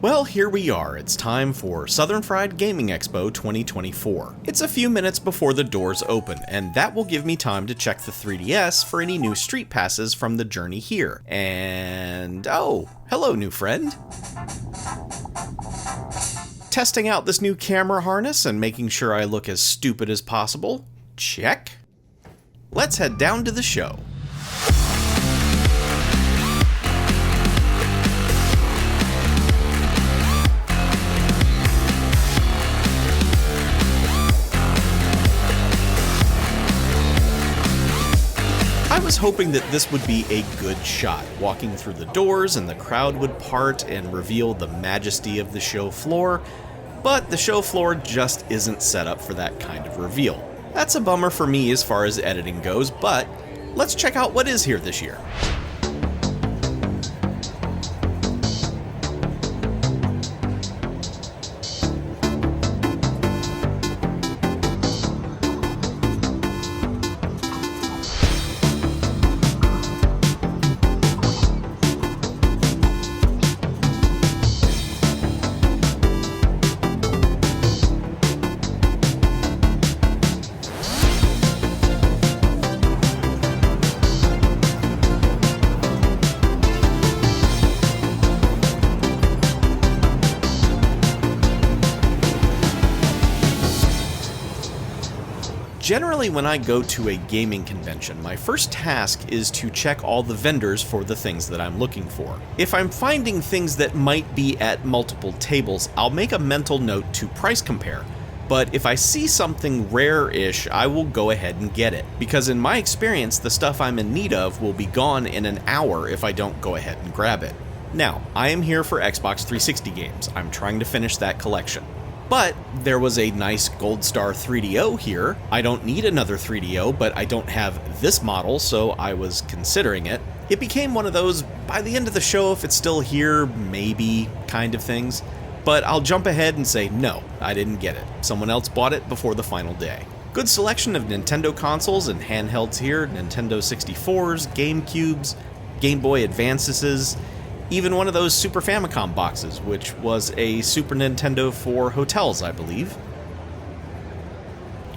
Well, here we are. It's time for Southern Fried Gaming Expo 2024. It's a few minutes before the doors open, and that will give me time to check the 3DS for any new street passes from the journey here. And oh, hello new friend. Testing out this new camera harness and making sure I look as stupid as possible. Check. Let's head down to the show. I was hoping that this would be a good shot, walking through the doors and the crowd would part and reveal the majesty of the show floor, but the show floor just isn't set up for that kind of reveal. That's a bummer for me as far as editing goes, but let's check out what is here this year. Generally, when I go to a gaming convention, my first task is to check all the vendors for the things that I'm looking for. If I'm finding things that might be at multiple tables, I'll make a mental note to price compare. But if I see something rare-ish, I will go ahead and get it. Because in my experience, the stuff I'm in need of will be gone in an hour if I don't go ahead and grab it. Now, I am here for Xbox 360 games. I'm trying to finish that collection. But there was a nice Gold Star 3DO here. I don't need another 3DO, but I don't have this model, so I was considering it. It became one of those, by the end of the show, if it's still here, maybe kind of things. But I'll jump ahead and say, no, I didn't get it. Someone else bought it before the final day. Good selection of Nintendo consoles and handhelds here, Nintendo 64s, GameCubes, Game Boy Advances, even one of those Super Famicom boxes, which was a Super Nintendo for hotels, I believe.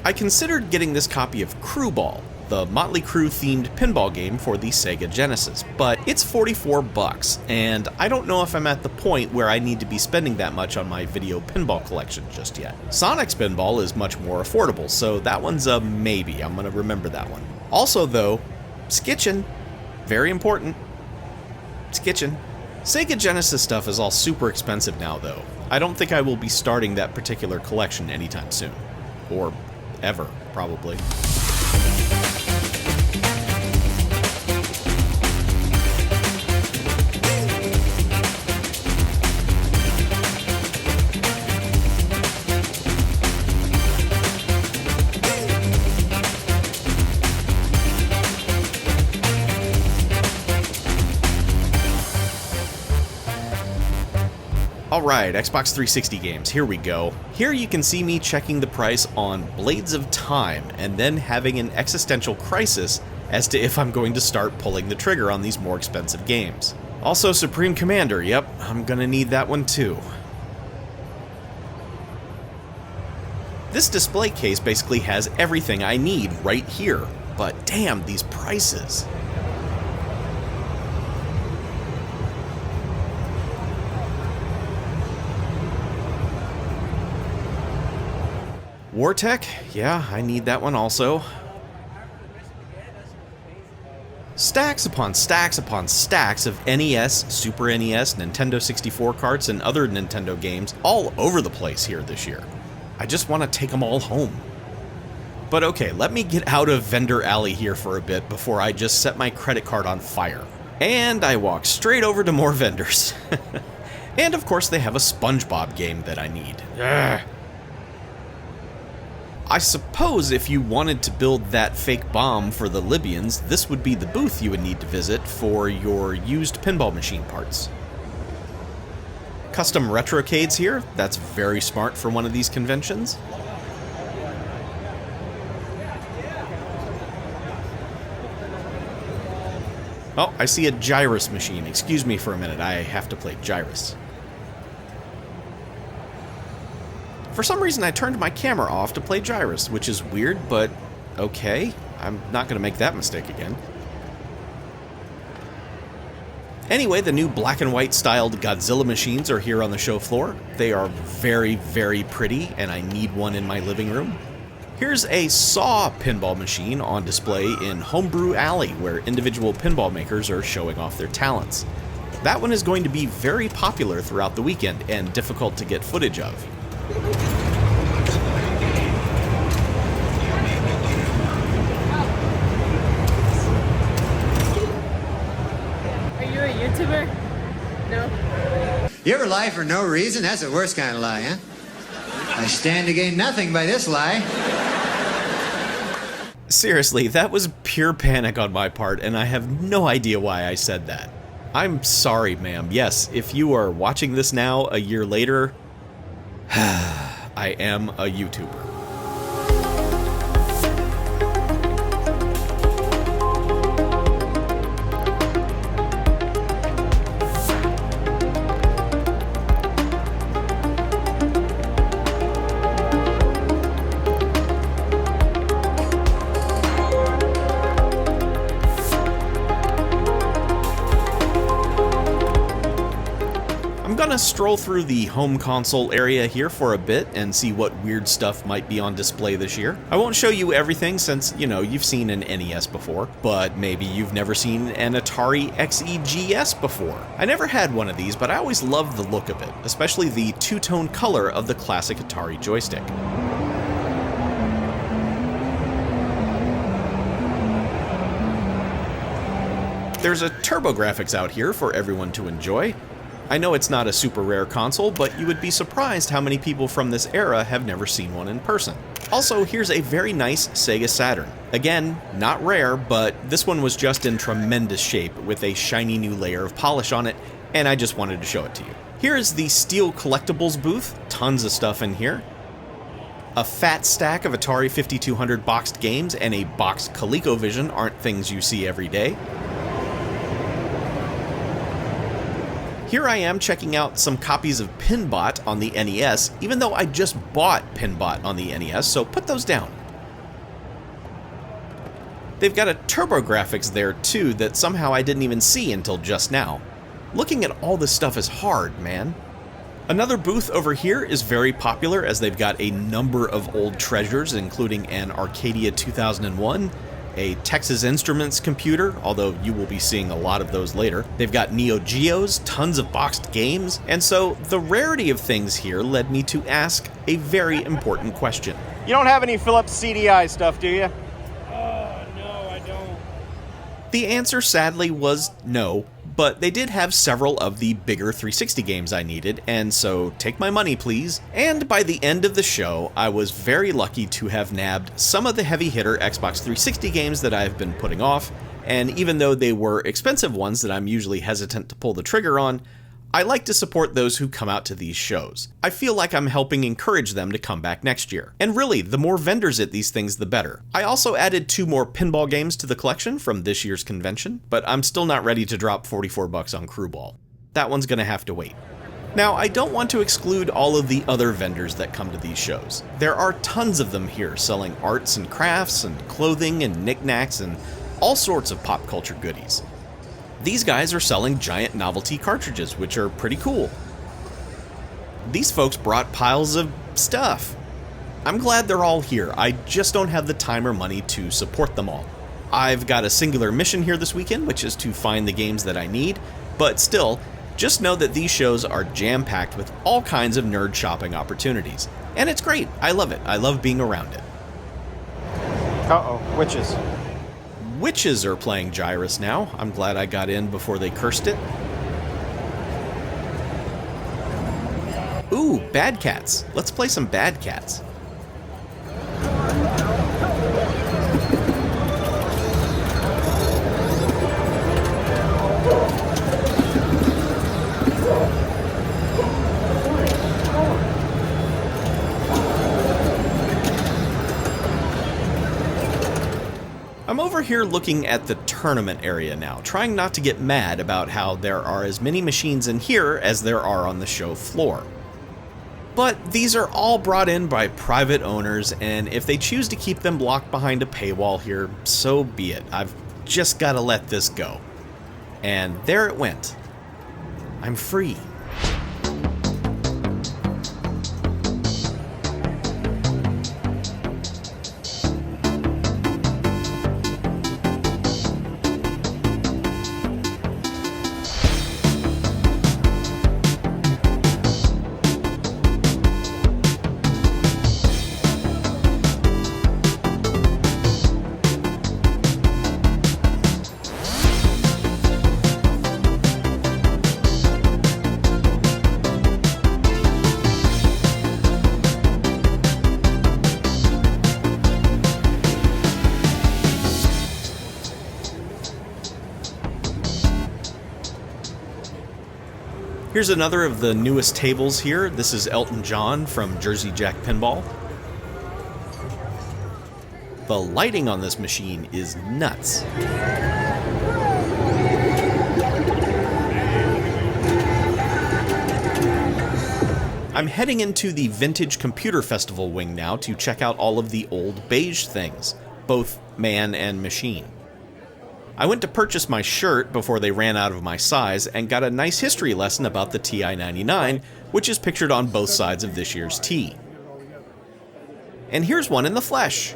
I considered getting this copy of Crew Ball, the Motley Crue themed pinball game for the Sega Genesis, but it's $44, and I don't know if I'm at the point where I need to be spending that much on my video pinball collection just yet. Sonic's pinball is much more affordable, so that one's a maybe. I'm gonna remember that one. Also though, skitchin', very important, skitchin'. Sega Genesis stuff is all super expensive now, though. I don't think I will be starting that particular collection anytime soon. Or ever, probably. Alright, Xbox 360 games, here we go. Here you can see me checking the price on Blades of Time, and then having an existential crisis as to if I'm going to start pulling the trigger on these more expensive games. Also Supreme Commander, yep, I'm gonna need that one too. This display case basically has everything I need right here, but damn, these prices. Wartech? Yeah, I need that one also. Stacks upon stacks upon stacks of NES, Super NES, Nintendo 64 carts, and other Nintendo games all over the place here this year. I just want to take them all home. But okay, let me get out of Vendor Alley here for a bit before I just set my credit card on fire. And I walk straight over to more vendors. And of course they have a SpongeBob game that I need. Ugh. I suppose if you wanted to build that fake bomb for the Libyans, this would be the booth you would need to visit for your used pinball machine parts. Custom retrocades here, that's very smart for one of these conventions. Oh, I see a gyrus machine. Excuse me for a minute, I have to play gyrus. For some reason I turned my camera off to play Joust, which is weird, but okay. I'm not going to make that mistake again. Anyway, the new black and white styled Godzilla machines are here on the show floor. They are very, very pretty, and I need one in my living room. Here's a Saw pinball machine on display in Homebrew Alley, where individual pinball makers are showing off their talents. That one is going to be very popular throughout the weekend and difficult to get footage of. YouTuber? No. You ever lie for no reason? That's the worst kind of lie, huh? I stand to gain nothing by this lie. Seriously, that was pure panic on my part, and I have no idea why I said that. I'm sorry, ma'am. Yes, if you are watching this now, a year later, I am a YouTuber. I'm gonna stroll through the home console area here for a bit and see what weird stuff might be on display this year. I won't show you everything since, you know, you've seen an NES before, but maybe you've never seen an Atari XEGS before. I never had one of these, but I always loved the look of it, especially the two-tone color of the classic Atari joystick. There's a TurboGrafx out here for everyone to enjoy. I know it's not a super rare console, but you would be surprised how many people from this era have never seen one in person. Also, here's a very nice Sega Saturn. Again, not rare, but this one was just in tremendous shape with a shiny new layer of polish on it, and I just wanted to show it to you. Here is the Steel Collectibles booth, tons of stuff in here. A fat stack of Atari 5200 boxed games and a boxed ColecoVision aren't things you see every day. Here I am checking out some copies of Pinbot on the NES, even though I just bought Pinbot on the NES, so put those down. They've got a TurboGrafx there too that somehow I didn't even see until just now. Looking at all this stuff is hard, man. Another booth over here is very popular as they've got a number of old treasures, including an Arcadia 2001, a Texas Instruments computer, although you will be seeing a lot of those later. They've got Neo Geos, tons of boxed games, and so the rarity of things here led me to ask a very important question. You don't have any Philips CDI stuff, do you? No, I don't. The answer sadly was no, but they did have several of the bigger 360 games I needed, and so take my money please. And by the end of the show, I was very lucky to have nabbed some of the heavy hitter Xbox 360 games that I've been putting off, and even though they were expensive ones that I'm usually hesitant to pull the trigger on, I like to support those who come out to these shows. I feel like I'm helping encourage them to come back next year. And really, the more vendors at these things, the better. I also added 2 more pinball games to the collection from this year's convention, but I'm still not ready to drop $44 on Crew Ball. That one's gonna have to wait. Now, I don't want to exclude all of the other vendors that come to these shows. There are tons of them here selling arts and crafts and clothing and knickknacks and all sorts of pop culture goodies. These guys are selling giant novelty cartridges, which are pretty cool. These folks brought piles of stuff. I'm glad they're all here. I just don't have the time or money to support them all. I've got a singular mission here this weekend, which is to find the games that I need, but still, just know that these shows are jam-packed with all kinds of nerd shopping opportunities. And it's great. I love it. I love being around it. Uh-oh, witches. Witches are playing Joust now. I'm glad I got in before they cursed it. Ooh, Bad Cats. Let's play some Bad Cats. I'm over here looking at the tournament area now, trying not to get mad about how there are as many machines in here as there are on the show floor. But these are all brought in by private owners, and if they choose to keep them locked behind a paywall here, so be it. I've just got to let this go. And there it went. I'm free. Here's another of the newest tables here. This is Elton John from Jersey Jack Pinball. The lighting on this machine is nuts. I'm heading into the Vintage Computer Festival wing now to check out all of the old beige things, both man and machine. I went to purchase my shirt before they ran out of my size and got a nice history lesson about the TI-99, which is pictured on both sides of this year's T. And here's one in the flesh.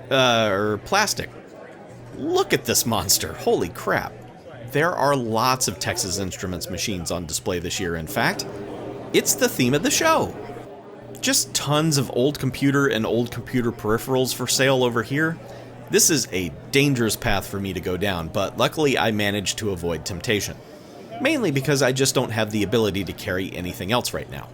Plastic. Look at this monster, holy crap. There are lots of Texas Instruments machines on display this year, in fact. It's the theme of the show. Just tons of old computer and old computer peripherals for sale over here. This is a dangerous path for me to go down, but luckily I managed to avoid temptation. Mainly because I just don't have the ability to carry anything else right now.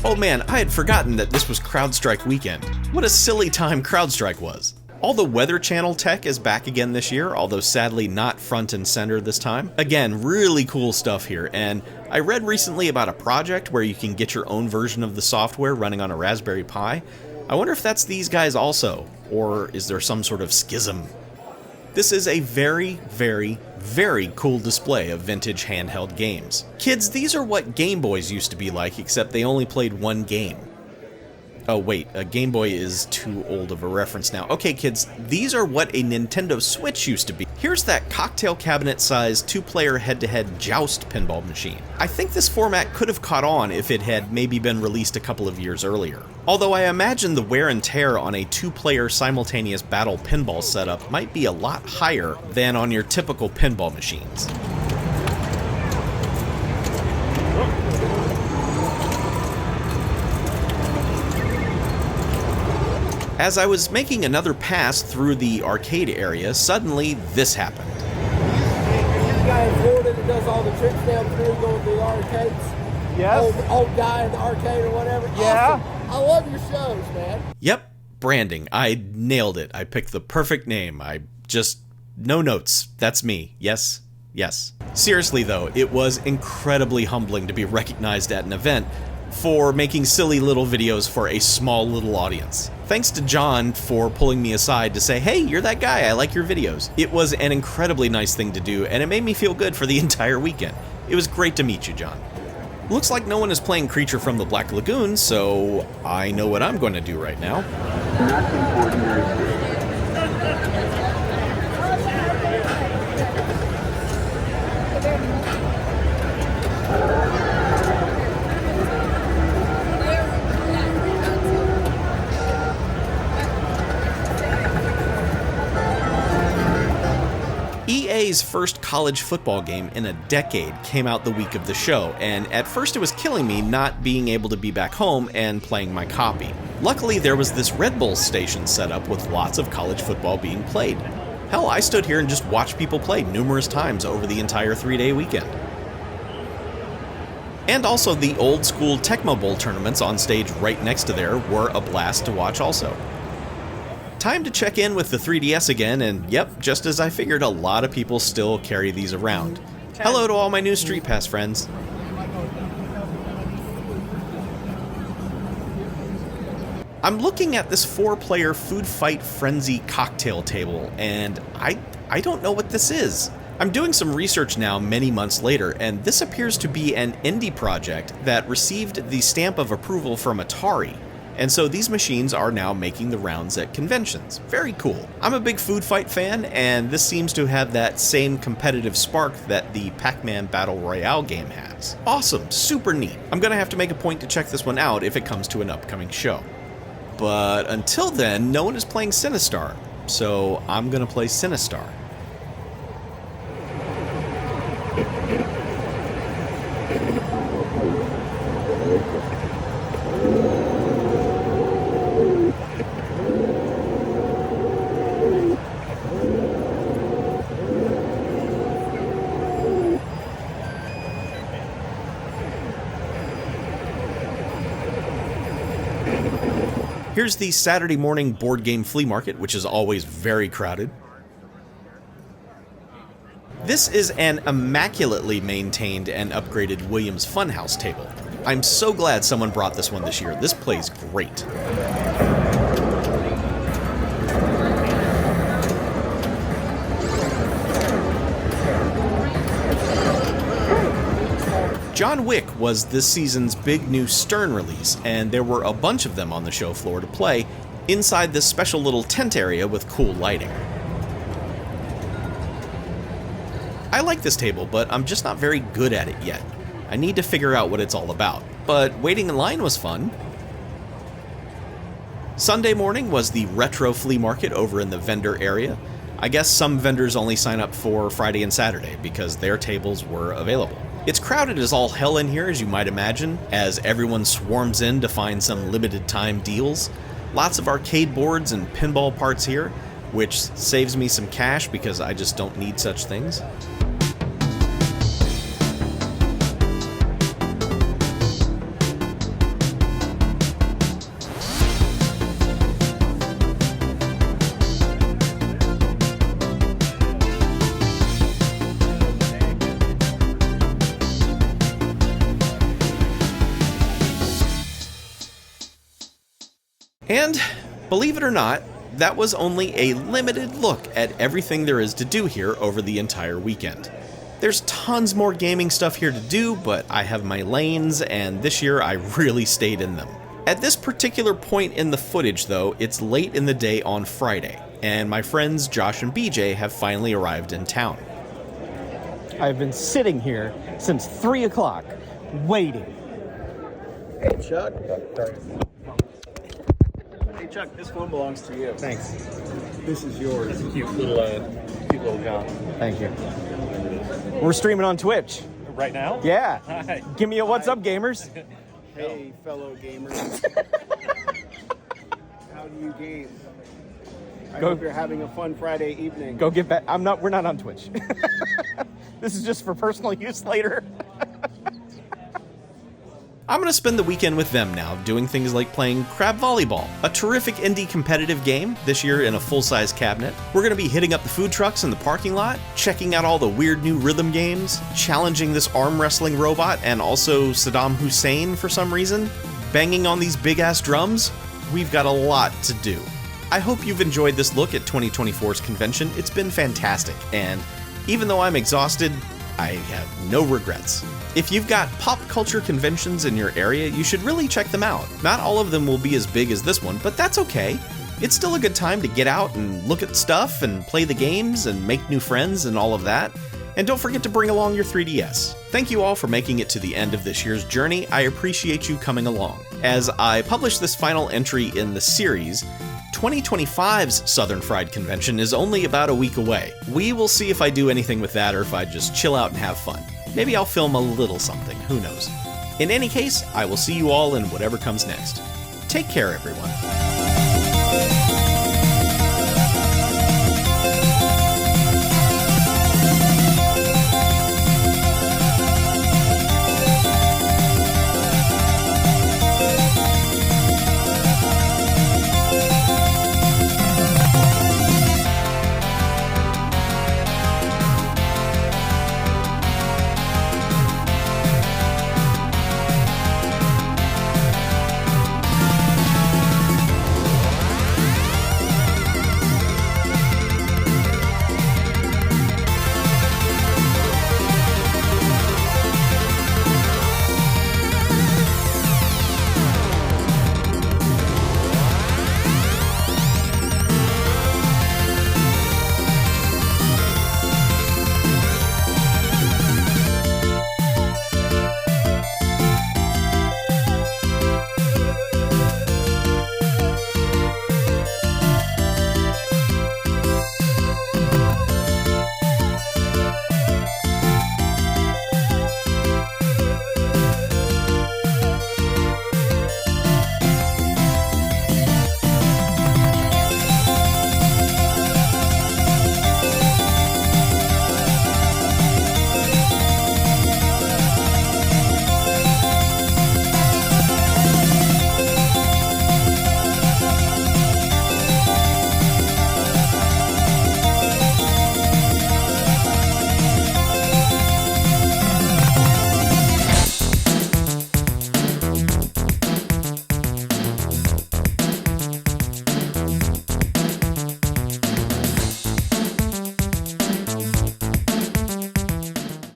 Oh man, I had forgotten that this was CrowdStrike weekend. What a silly time CrowdStrike was. All the Weather Channel tech is back again this year, although sadly not front and center this time. Again, really cool stuff here, and I read recently about a project where you can get your own version of the software running on a Raspberry Pi. I wonder if that's these guys also, or is there some sort of schism? This is a very, very, very cool display of vintage handheld games. Kids, these are what Game Boys used to be like, except they only played one game. Oh wait, a Game Boy is too old of a reference now. Okay kids, these are what a Nintendo Switch used to be. Here's that cocktail cabinet-sized two-player head-to-head Joust pinball machine. I think this format could have caught on if it had maybe been released a couple of years earlier. Although I imagine the wear and tear on a two-player simultaneous battle pinball setup might be a lot higher than on your typical pinball machines. As I was making another pass through the arcade area, suddenly this happened. Are you the guy in Florida that does all the trips down through going to the arcades? Yes. Old guy in the arcade or whatever? Yeah. Awesome. I love your shows, man. Yep, branding. I nailed it. I picked the perfect name. No notes. That's me. Yes. Yes. Seriously though, it was incredibly humbling to be recognized at an event for making silly little videos for a small little audience. Thanks to John for pulling me aside to say, hey, you're that guy, I like your videos. It was an incredibly nice thing to do, and it made me feel good for the entire weekend. It was great to meet you, John. Looks like no one is playing Creature from the Black Lagoon, so I know what I'm going to do right now. EA's first college football game in a decade came out the week of the show, and at first it was killing me not being able to be back home and playing my copy. Luckily, there was this Red Bull station set up with lots of college football being played. Hell, I stood here and just watched people play numerous times over the entire 3-day weekend. And also the old school Tecmo Bowl tournaments on stage right next to there were a blast to watch also. Time to check in with the 3DS again, and yep, just as I figured, a lot of people still carry these around. Hello to all my new Street Pass friends. I'm looking at this 4-player Food Fight Frenzy cocktail table, and I don't know what this is. I'm doing some research now many months later, and this appears to be an indie project that received the stamp of approval from Atari. And so these machines are now making the rounds at conventions. Very cool. I'm a big Food Fight fan, and this seems to have that same competitive spark that the Pac-Man Battle Royale game has. Awesome, super neat. I'm gonna have to make a point to check this one out if it comes to an upcoming show. But until then, no one is playing Sinistar, so I'm gonna play Sinistar. Here's the Saturday morning board game flea market, which is always very crowded. This is an immaculately maintained and upgraded Williams Funhouse table. I'm so glad someone brought this one this year. This plays great. John Wick was this season's big new Stern release, and there were a bunch of them on the show floor to play inside this special little tent area with cool lighting. I like this table, but I'm just not very good at it yet. I need to figure out what it's all about, but waiting in line was fun. Sunday morning was the retro flea market over in the vendor area. I guess some vendors only sign up for Friday and Saturday because their tables were available. It's crowded as all hell in here, as you might imagine, as everyone swarms in to find some limited time deals. Lots of arcade boards and pinball parts here, which saves me some cash because I just don't need such things. And, believe it or not, that was only a limited look at everything there is to do here over the entire weekend. There's tons more gaming stuff here to do, but I have my lanes, and this year I really stayed in them. At this particular point in the footage, though, it's late in the day on Friday, and my friends Josh and BJ have finally arrived in town. I've been sitting here since 3 o'clock, waiting. Hey, Chuck. Hey Chuck, this one belongs to you. Thanks. This is yours. Cute little John. Thank you. We're streaming on Twitch. Right now? Yeah. Hi. Give me a what's up, gamers. Hey, fellow gamers. How do you game? I hope you're having a fun Friday evening. Go get back. We're not on Twitch. This is just for personal use later. I'm gonna spend the weekend with them now, doing things like playing crab volleyball, a terrific indie competitive game, this year in a full-size cabinet. We're gonna be hitting up the food trucks in the parking lot, checking out all the weird new rhythm games, challenging this arm wrestling robot and also Saddam Hussein for some reason, banging on these big-ass drums. We've got a lot to do. I hope you've enjoyed this look at 2024's convention. It's been fantastic, and even though I'm exhausted, I have no regrets. If you've got pop culture conventions in your area, you should really check them out. Not all of them will be as big as this one, but that's okay. It's still a good time to get out and look at stuff and play the games and make new friends and all of that. And don't forget to bring along your 3DS. Thank you all for making it to the end of this year's journey. I appreciate you coming along. As I publish this final entry in the series, 2025's Southern Fried Convention is only about a week away. We will see if I do anything with that or if I just chill out and have fun. Maybe I'll film a little something, who knows. In any case, I will see you all in whatever comes next. Take care, everyone.